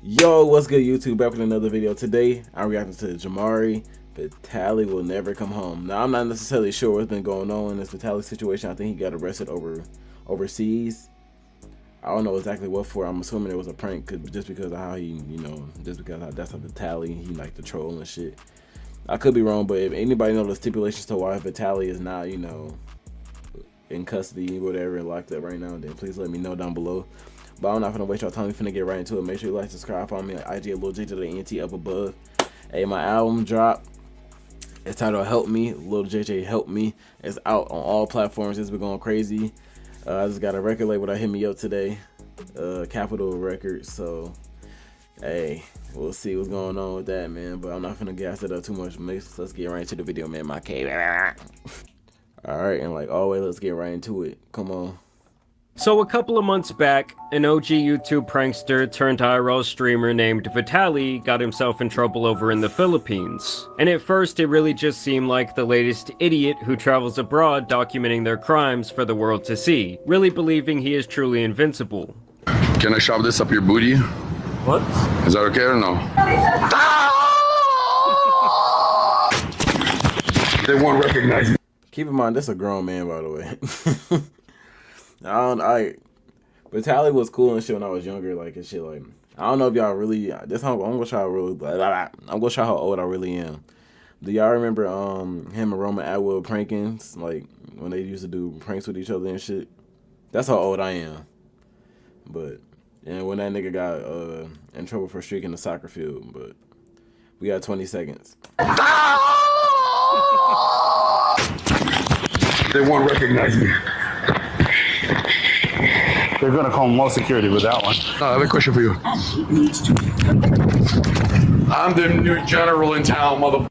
Yo, what's good YouTube? Back with another video. Today I'm reacting to JAMARI. Vitaly will never come home. Now I'm not necessarily sure what's been going on in this Vitaly situation. I think he got arrested overseas. I don't know exactly what for. I'm assuming it was a prank, just because of how he, just because that's a Vitaly. He like to troll and shit. I could be wrong, but if anybody knows the stipulations to why Vitaly is not, in custody, whatever, locked up right now, then please let me know down below. But I'm not gonna waste your time. We're finna get right into it. Make sure you like, subscribe, follow me on IG at 𝙵𝚘𝚕𝚕𝚘𝚠 up above. Hey, my album dropped. It's titled Help Me. 𝙵𝚘𝚕𝚕𝚘𝚠 Help Me. It's out on all platforms. It's been going crazy. I just got a record label that hit me up today, Capitol Records. So, hey, we'll see what's going on with that, man. But I'm not gonna gas it up too much. Let's get right into the video, man. My cave. All right, and like always, let's get right into it. Come on. So a couple of months back, an OG YouTube prankster turned IRL streamer named Vitaly got himself in trouble over in the Philippines. And at first it really just seemed like the latest idiot who travels abroad documenting their crimes for the world to see, really believing he is truly invincible. Can I shove this up your booty? What? Is that okay or no? They won't recognize me. Keep in mind, this is a grown man, by the way. Vitaly was cool and shit when I was younger, like and shit. Like I don't know if y'all really. I'm gonna try I'm gonna try how old I really am. Do y'all remember him and Roman Atwood pranking, like when they used to do pranks with each other and shit? That's how old I am. But and when that nigga got in trouble for streaking the soccer field, but we got 20 seconds. They won't recognize me. They're gonna call more security with that one. I have a question for you. I'm the new general in town, mother.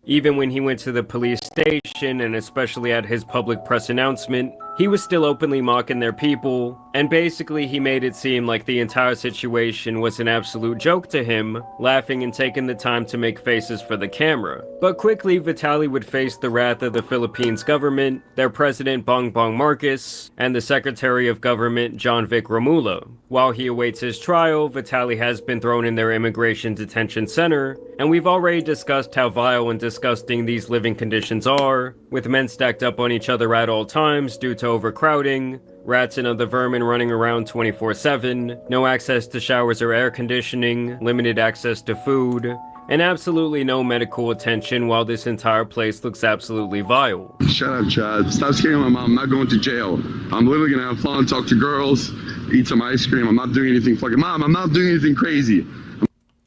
Even when he went to the police station, and especially at his public press announcement, he was still openly mocking their people, and basically he made it seem like the entire situation was an absolute joke to him, laughing and taking the time to make faces for the camera. But quickly, Vitaly would face the wrath of the Philippines government, their president Bongbong Marcos, and the Secretary of Government John Vic Romulo. While he awaits his trial, Vitaly has been thrown in their immigration detention center, and we've already discussed how vile and disgusting these living conditions are, with men stacked up on each other at all times due to overcrowding, rats and other vermin running around 24/7, no access to showers or air conditioning, limited access to food, and absolutely no medical attention, while this entire place looks absolutely vile. Shut up, Chad. Stop scaring my mom. I'm not going to jail. I'm literally gonna have fun, talk to girls, eat some ice cream. I'm not doing anything fucking... Mom, I'm not doing anything crazy.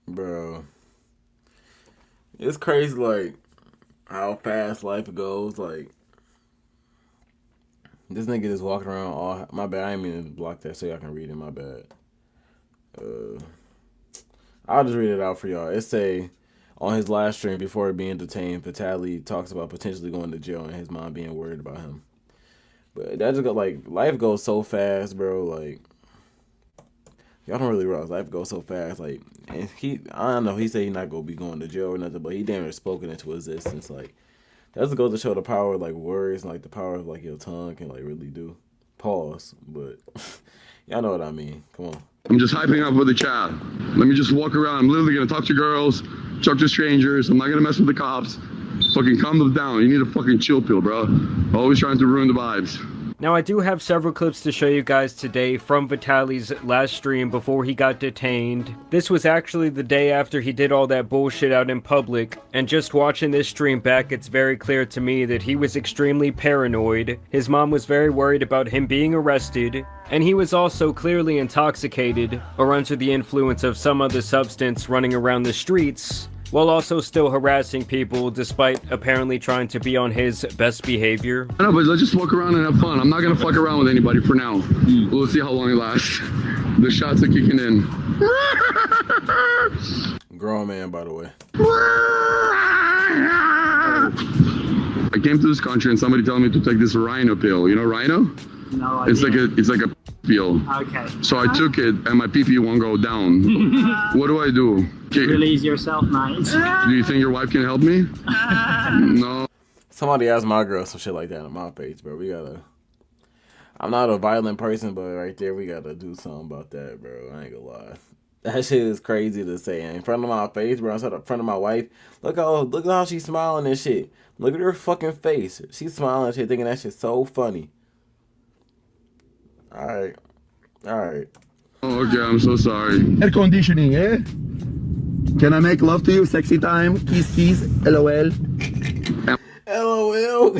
Bro, it's crazy, like how fast life goes. Like this nigga just walking around all... My bad, I didn't mean to block that so y'all can read it. My bad. I'll just read it out for y'all. It say, on his live stream before being detained, Vitaly talks about potentially going to jail and his mom being worried about him. But that just got, like, life goes so fast, bro. Like, y'all don't really realize life goes so fast. Like, and I don't know, he said he's not gonna be going to jail or nothing, but he damn near spoken into existence. Like, that's to go to show the power of, like, words and, like, the power of, like, your tongue can, like, really do. Pause. But y'all know what I mean. Come on. I'm just hyping up with the chat. Let me just walk around. I'm literally gonna talk to girls, talk to strangers. I'm not gonna mess with the cops. Fucking calm them down. You need a fucking chill pill, bro. Always trying to ruin the vibes. Now I do have several clips to show you guys today from Vitaly's last stream before he got detained. This was actually the day after he did all that bullshit out in public, and just watching this stream back, it's very clear to me that he was extremely paranoid. His mom was very worried about him being arrested, and he was also clearly intoxicated or under the influence of some other substance running around the streets, while also still harassing people despite apparently trying to be on his best behavior. No, but let's just walk around and have fun. I'm not gonna fuck around with anybody for now. We'll see how long it lasts. The shots are kicking in. Grown man, by the way. I came to this country and somebody told me to take this rhino pill. You know rhino? No idea. It's like a pill. Okay. So I took it and my pee-pee won't go down. What do I do? Release yourself, mate. Do you think your wife can help me? No. Somebody asked my girl some shit like that on my page, bro. We gotta... I'm not a violent person, but right there, we gotta do something about that, bro. I ain't gonna lie. That shit is crazy to say in front of my face, bro. In front of my wife. Look at how she's smiling and shit. Look at her fucking face. She's smiling and shit, thinking that shit's so funny. Alright. Oh, okay, I'm so sorry. Air conditioning, eh? Can I make love to you? Sexy time. Kiss, kiss. LOL. LOL.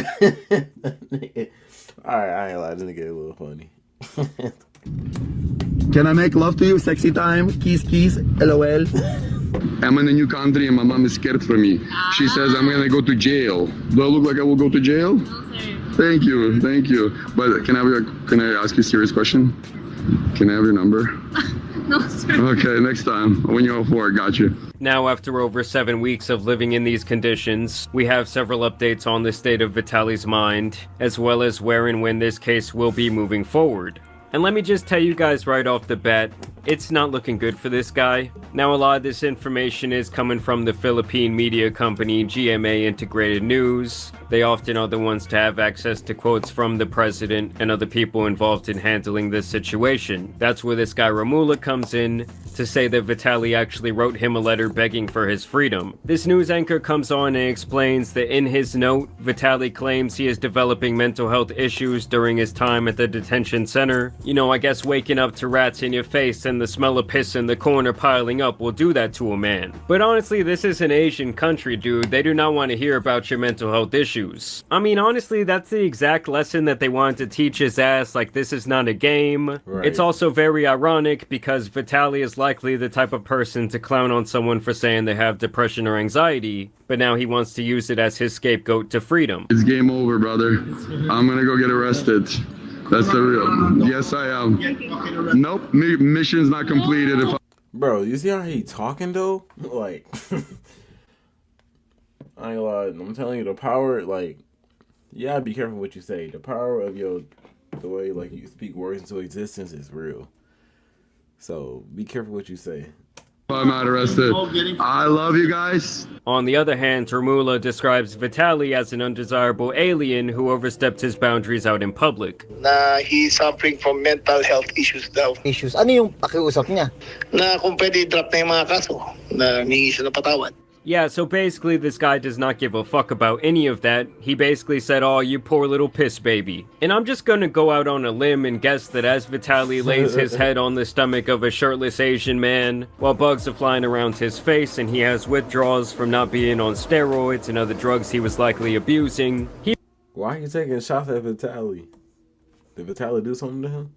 Alright, I ain't lying. This nigga a little funny. Can I make love to you? Sexy time. Kiss, kiss. LOL. I'm in a new country and my mom is scared for me. She says I'm gonna go to jail. Do I look like I will go to jail? Thank you. But can I ask you a serious question? Can I have your number? No, sir. Okay, next time. When you're all for it, got you. Now, after over 7 weeks of living in these conditions, we have several updates on the state of Vitaly's mind, as well as where and when this case will be moving forward. And let me just tell you guys right off the bat, it's not looking good for this guy. Now, a lot of this information is coming from the Philippine media company GMA Integrated News. They often are the ones to have access to quotes from the president and other people involved in handling this situation. That's where this guy Romula comes in to say that Vitaly actually wrote him a letter begging for his freedom. This news anchor comes on and explains that in his note, Vitaly claims he is developing mental health issues during his time at the detention center. You know, I guess waking up to rats in your face and the smell of piss in the corner piling up will do that to a man. But honestly, this is an Asian country, dude. They do not want to hear about your mental health issues. I mean, honestly, that's the exact lesson that they wanted to teach his ass, like this is not a game. Right. It's also very ironic because Vitaly is likely the type of person to clown on someone for saying they have depression or anxiety, but now he wants to use it as his scapegoat to freedom. It's game over, brother. I'm gonna go get arrested. That's the real. Yes, I am. Nope, mission's not completed. Bro, you see how he talking though? Like, I ain't lying. I'm telling you, the power, like, you gotta be careful what you say. The power of the way, like, you speak words into existence is real. So, be careful what you say. I'm not arrested. I love you guys. On the other hand, Romula describes Vitaly as an undesirable alien who overstepped his boundaries out in public. Na he's suffering from mental health issues daw. Issues. Ano yung pakiusap niya? Na kung pwede drop na yung mga kaso, na humingi siya ng patawad. Yeah, so basically this guy does not give a fuck about any of that. He basically said, "Oh, you poor little piss baby." And I'm just gonna go out on a limb and guess that as Vitaly lays his head on the stomach of a shirtless Asian man, while bugs are flying around his face and he has withdrawals from not being on steroids and other drugs he was likely abusing, Why are you taking shots at Vitaly? Did Vitaly do something to him?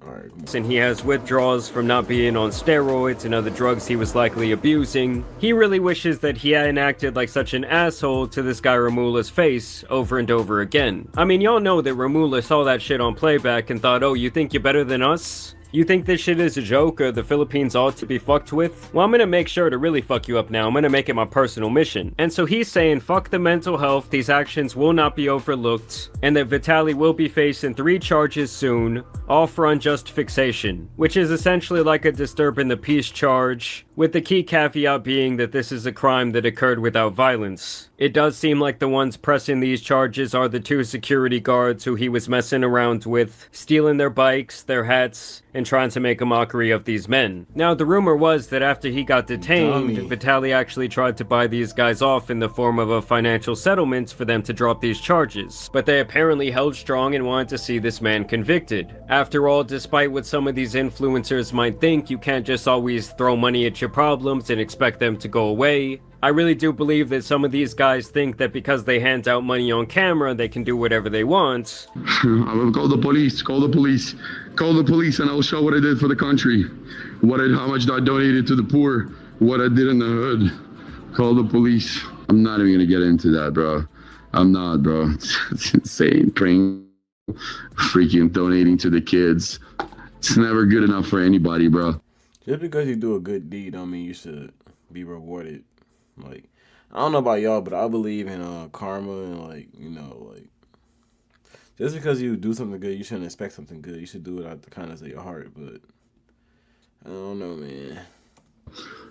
Alright, come on. and he has withdrawals from not being on steroids and other drugs he was likely abusing, he really wishes that he hadn't acted like such an asshole to this guy Romula's face over and over again. I mean, y'all know that Romula saw that shit on playback and thought, "Oh, you think you're better than us? You think this shit is a joke or the Philippines ought to be fucked with? Well, I'm gonna make sure to really fuck you up now. I'm gonna make it my personal mission." And so he's saying, fuck the mental health, these actions will not be overlooked, and that Vitaly will be facing 3 charges soon, all for unjust fixation, which is essentially like a disturbing the peace charge, with the key caveat being that this is a crime that occurred without violence. It does seem like the ones pressing these charges are the 2 security guards who he was messing around with, stealing their bikes, their hats, and trying to make a mockery of these men. Now, the rumor was that after he got detained, Vitaly actually tried to buy these guys off in the form of a financial settlement for them to drop these charges, but they apparently held strong and wanted to see this man convicted. After all, despite what some of these influencers might think, you can't just always throw money at your problems and expect them to go away. I really do believe that some of these guys think that because they hand out money on camera, they can do whatever they want. I will call the police. Call the police. Call the police, and I will show what I did for the country. How much I donated to the poor. What I did in the hood. Call the police. I'm not even gonna get into that, bro. I'm not, bro. It's insane. Praying, freaking donating to the kids. It's never good enough for anybody, bro. Just because you do a good deed don't mean you should be rewarded. Like, I don't know about y'all, but I believe in karma and, like, you know, like, just because you do something good, you shouldn't expect something good. You should do it out the kindness of your heart. But I don't know, man.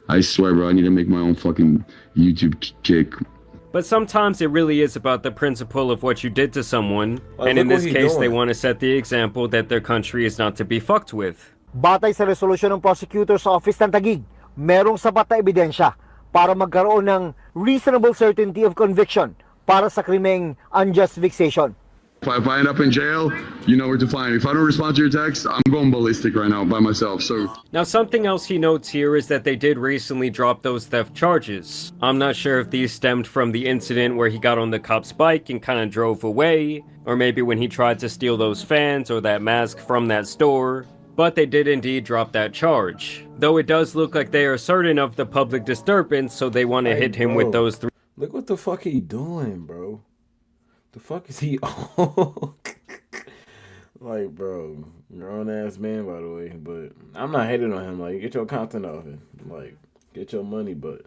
I swear, bro, I need to make my own fucking YouTube kick. But sometimes it really is about the principle of what you did to someone, Like, and in look what this he's case doing. they want to set the example that their country is not to be fucked with. Batay sa resolusyon ng Prosecutor's Office ng Taguig, merong sapat na ebidensya para magkaroon ng reasonable certainty of conviction para sa krimeng unjust vexation. If I end up in jail, you know where to find me. If I don't respond to your text, I'm going ballistic right now by myself. So Now, something else he notes here is that they did recently drop those theft charges. I'm not sure if these stemmed from the incident where he got on the cop's bike and kind of drove away, or maybe when he tried to steal those fans or that mask from that store. But they did indeed drop that charge. Though it does look like they are certain of the public disturbance, so they want to hit him with those 3. Look what the fuck he doing, bro. The fuck is he on? Like, bro, grown ass man, by the way. But I'm not hating on him. Like, get your content off it. Like, get your money, but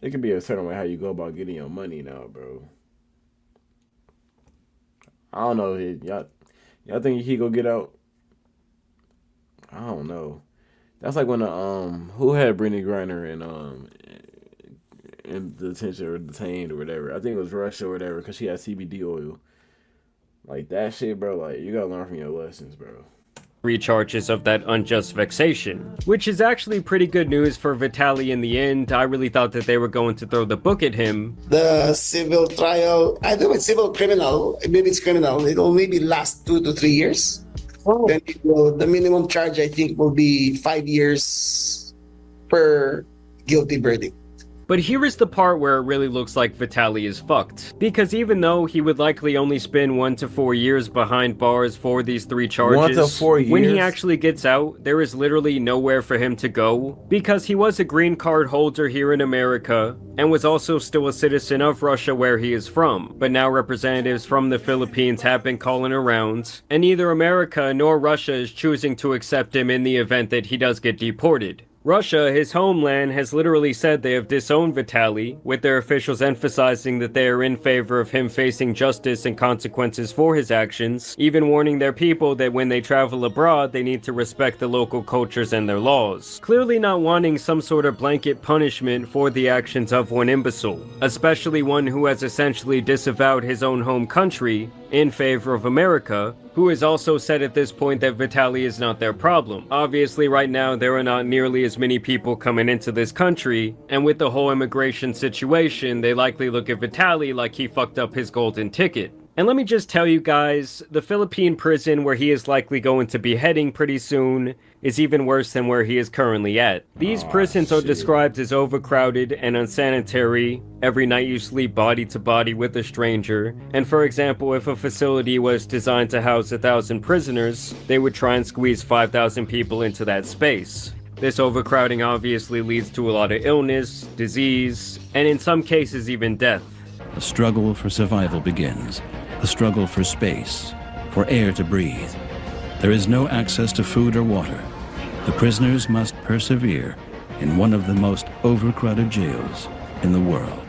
it could be a certain way how you go about getting your money now, bro. I don't know. Y'all think he go get out? I don't know. That's like when who had Brittany Griner in detention or detained or whatever. I think it was Russia or whatever because she had CBD oil. Like that shit, bro. Like you gotta learn from your lessons, bro. 3 charges of that unjust vexation, which is actually pretty good news for Vitaly in the end. I really thought that they were going to throw the book at him. The civil trial, I think it's civil criminal, maybe it's criminal, it'll maybe last 2 to 3 years. Then the minimum charge, I think, will be 5 years per guilty verdict. But here is the part where it really looks like Vitaly is fucked. Because even though he would likely only spend 1 to 4 years behind bars for these 3 charges, 1 to 4 years? When he actually gets out, there is literally nowhere for him to go. Because he was a green card holder here in America, and was also still a citizen of Russia where he is from. But now representatives from the Philippines have been calling around, and neither America nor Russia is choosing to accept him in the event that he does get deported. Russia, his homeland, has literally said they have disowned Vitaly, with their officials emphasizing that they are in favor of him facing justice and consequences for his actions, even warning their people that when they travel abroad, they need to respect the local cultures and their laws. Clearly not wanting some sort of blanket punishment for the actions of one imbecile, especially one who has essentially disavowed his own home country in favor of America, who has also said at this point that Vitaly is not their problem. Obviously right now there are not nearly as many people coming into this country, and with the whole immigration situation, they likely look at Vitaly like he fucked up his golden ticket. And let me just tell you guys, the Philippine prison where he is likely going to be heading pretty soon is even worse than where he is currently at. These prisons are described as overcrowded and unsanitary. Every night you sleep body to body with a stranger. And for example, if a facility was designed to house 1,000 prisoners, they would try and squeeze 5,000 people into that space. This overcrowding obviously leads to a lot of illness, disease, and in some cases even death. The struggle for survival begins. The struggle for space, for air to breathe. There is no access to food or water. The prisoners must persevere in one of the most overcrowded jails in the world.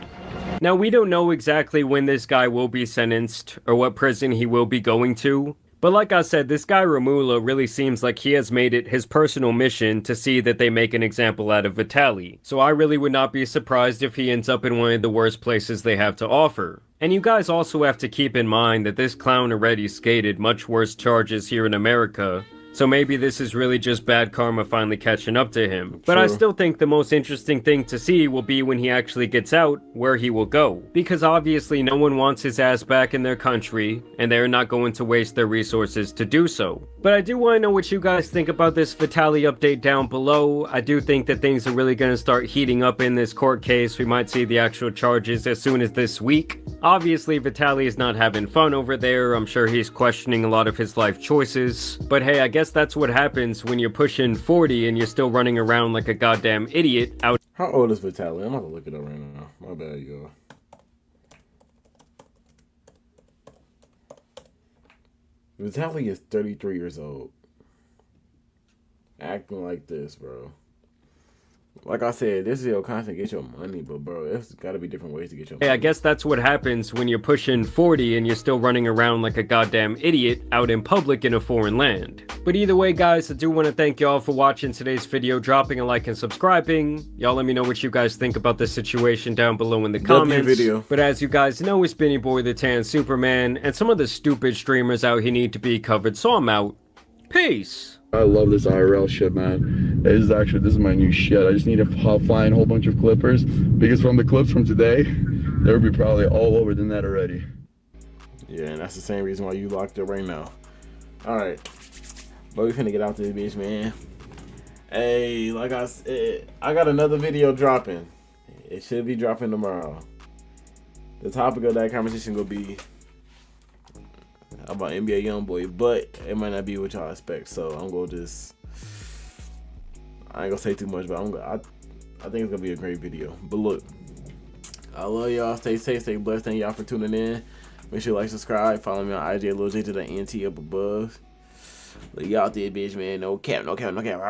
Now, we don't know exactly when this guy will be sentenced or what prison he will be going to. But like I said, this guy Romula really seems like he has made it his personal mission to see that they make an example out of Vitaly. So I really would not be surprised if he ends up in one of the worst places they have to offer. And you guys also have to keep in mind that this clown already skated much worse charges here in America. So maybe this is really just bad karma finally catching up to him. But I still think the most interesting thing to see will be when he actually gets out, where he will go. Because obviously no one wants his ass back in their country, and they're not going to waste their resources to do so. But I do want to know what you guys think about this Vitaly update down below. I do think that things are really going to start heating up in this court case. We might see the actual charges as soon as this week. Obviously Vitaly is not having fun over there. I'm sure he's questioning a lot of his life choices. But hey, I guess that's what happens when you're pushing 40 and you're still running around like a goddamn idiot out. How old is Vitaly? I'm about to look it up right now. My bad, y'all. Vitaly is 33 years old. Acting like this, bro. Like I said, this is your content, get your money, but bro, there's gotta be different ways to get your money. Hey, I guess that's what happens when you're pushing 40 and you're still running around like a goddamn idiot out in public in a foreign land. But either way, guys, I do want to thank y'all for watching today's video, dropping a like and subscribing. Y'all let me know what you guys think about this situation down below in the comments. Video. But as you guys know, it's Benny Boy the Tan Superman, and some of the stupid streamers out here need to be covered, so I'm out. Peace! I love this IRL shit, man. This is my new shit. I just need to find a whole bunch of clippers, because from the clips from today, there would be probably all over the net already. Yeah, and that's the same reason why you locked up right now. All right, but we finna get out this bitch, man. Hey, like I said, I got another video dropping. It should be dropping tomorrow. The topic of that conversation gonna be about NBA YoungBoy, but it might not be what y'all expect. So I'm gonna just, I ain't gonna say too much, but I think it's gonna be a great video. But look, I love y'all. Stay safe, stay blessed. Thank y'all for tuning in. Make sure you like, subscribe, follow me on IG, Lil J to the NT up above. Look, y'all out there, bitch, man. No cap, no cap, no cap.